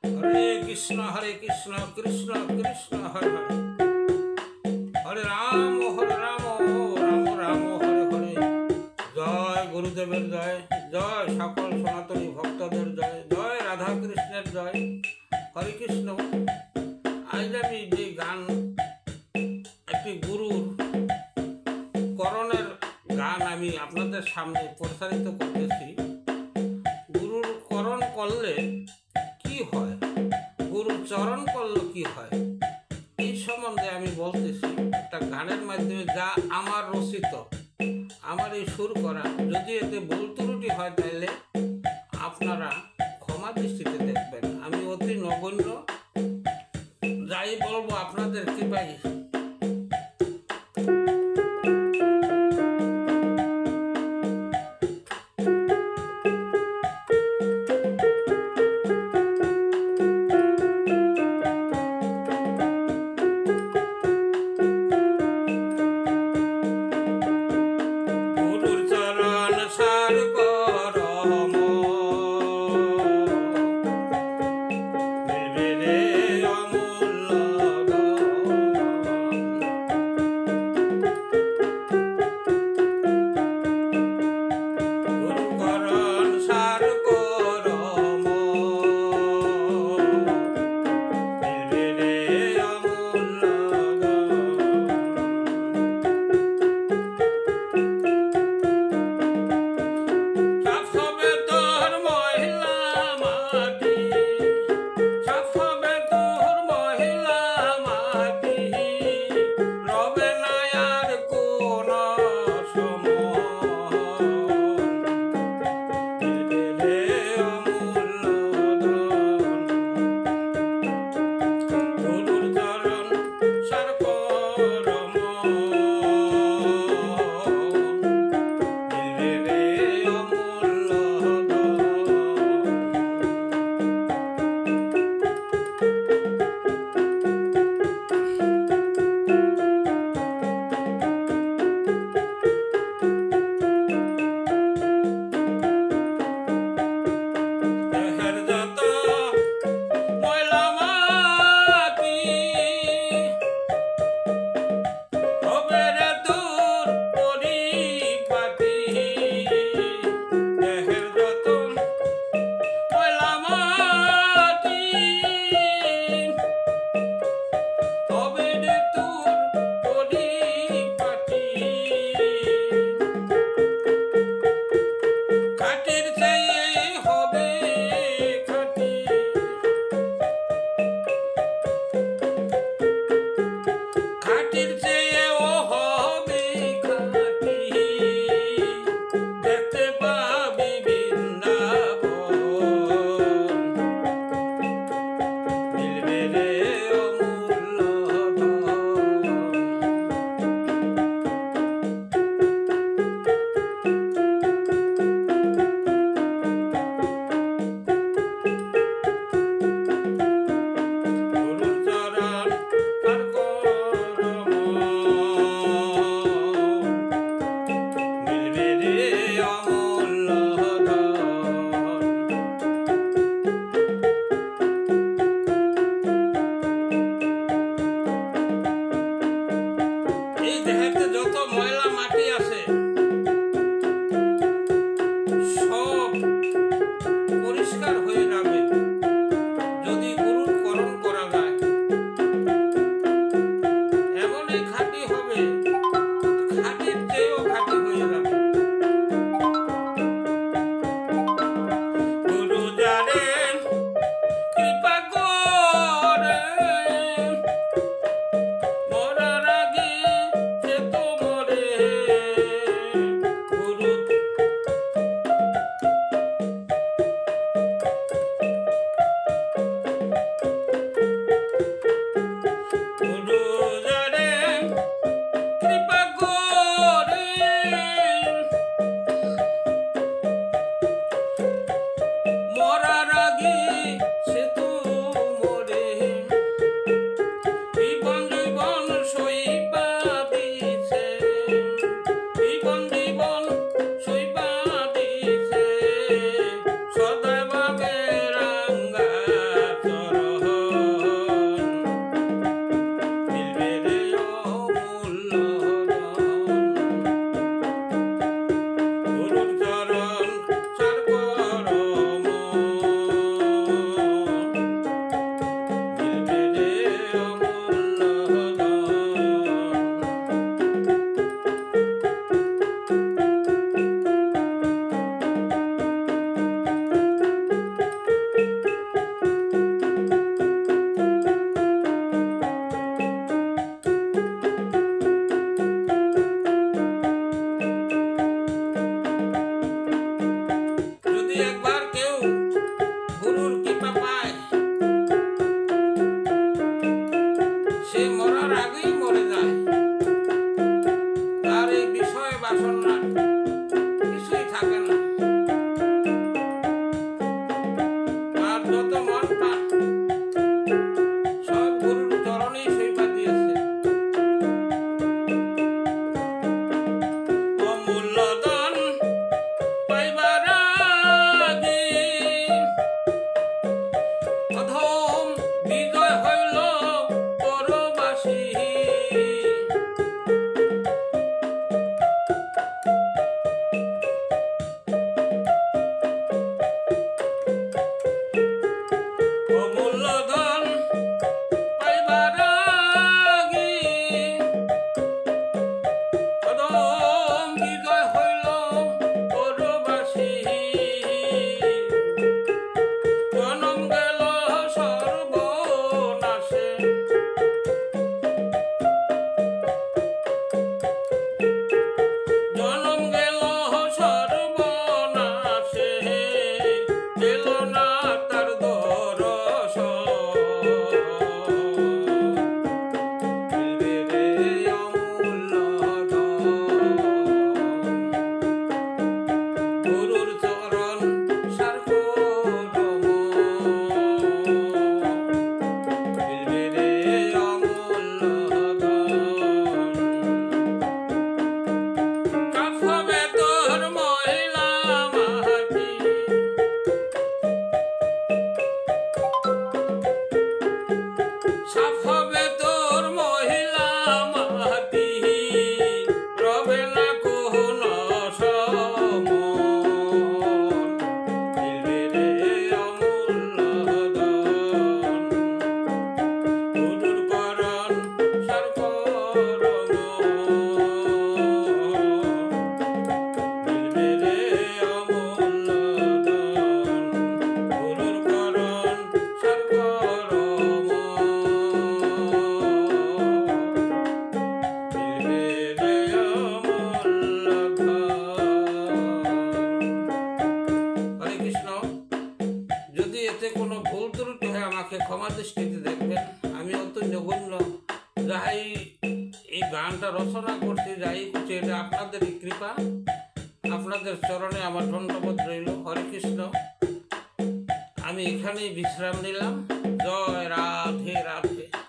हरे कृष्ण कृष्ण कृष्ण हरे हरे हरे राम राम राम हरे हरे। जय गुरुदेवर जय जय सकल सनातनी भक्तদের जय जय राधा कृष्णের जय हरे कृष्ण। आज আমি যে গান একটি গুরুর করণের গান আমি আপনাদের সামনে প্রসারিত করতেছি। গুরুর করণ করলে কি হয়, গুরুর চরণ করলে কি হয়, এই সম্বন্ধে আমি বলতেছি একটা গানের মাধ্যমে, যা আমার রচিত, আমার এই সুর করা। যদি এতে ভুল ত্রুটি হয় তাহলে আপনারা ক্ষমা দৃষ্টিতে দেখবেন। আমি অতি নগণ্য, যাই বলবো আপনাদের কৃপায়। ক্ষমা দৃষ্টিতে দেখবেন। আমি অত নগণ্য, যাই এই গানটা রচনা করছি, যাই করছি, এটা আপনাদেরই কৃপা। আপনাদের চরণে আমার ধন্যবাদ রইল। হরে কৃষ্ণ। আমি এখানেই বিশ্রাম নিলাম। জয় রাধে রাধে।